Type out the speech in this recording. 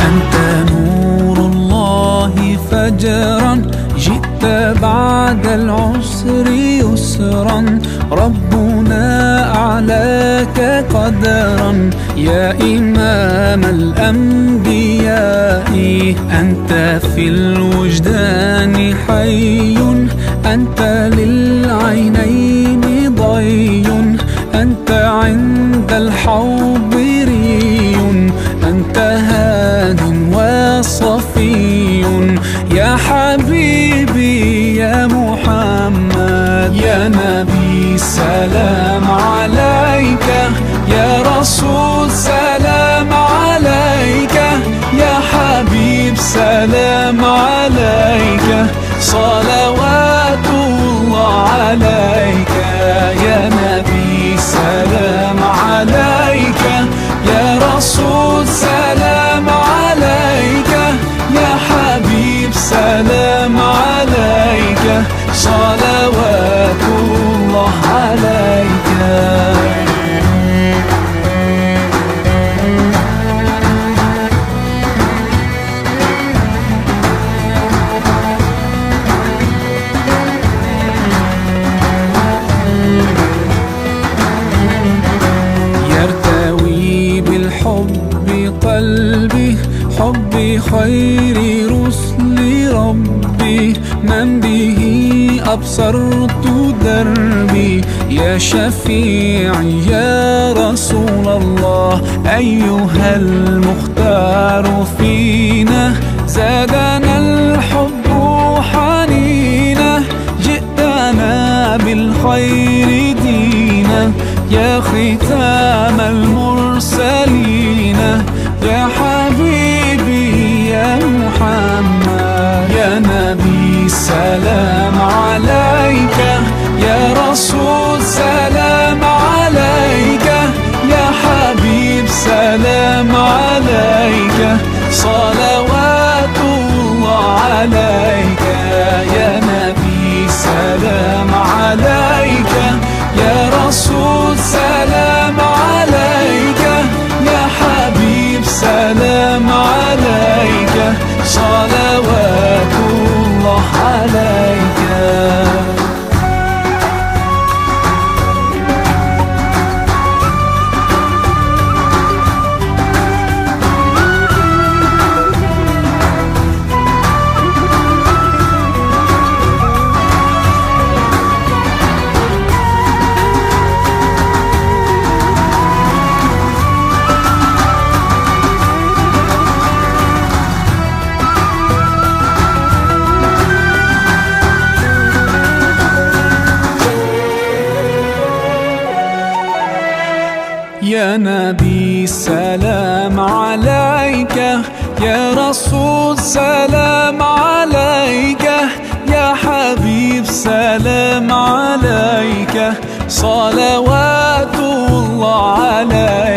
أنت نور الله فجرا، جئت بعد العسر يسرا، ربنا أعلاك قدرا. يا إمام الأنبياء أنت في الوجدان حي، أنت للعينين ضي، أنت عند الحوض ري، أنت هاد وصفي. يا حبيبي يا محمد، يا نبي سلام عليك، يا رسول سلام عليك، يا حبيب سلام عليك، صلوات الله عليك. يا نبي سلام عليك، يا رسول سلام عليك، يا حبيب سلام عليك، صلوات الله عليك. يرتوي بالحب قلبي، حب خير رسل ربي، من به أبصرت دربي. يا شفيعي يا رسول الله، أيها المختار فينا، زادنا الحب حنينا، جئتنا بالخير دينا، يا ختام المرسلين، يا حبيبي يا محمد، يا نبي سلام عليك، يا رسول سلام عليك، يا حبيب سلام عليك، صلوات الله عليك. يا نبي سلام عليك، يا رسول سلام عليك، يا حبيب سلام عليك، صلوات الله عليك. يا نبي سلام عليك، يا رسول سلام عليك، يا حبيب سلام عليك، صلوات الله عليك.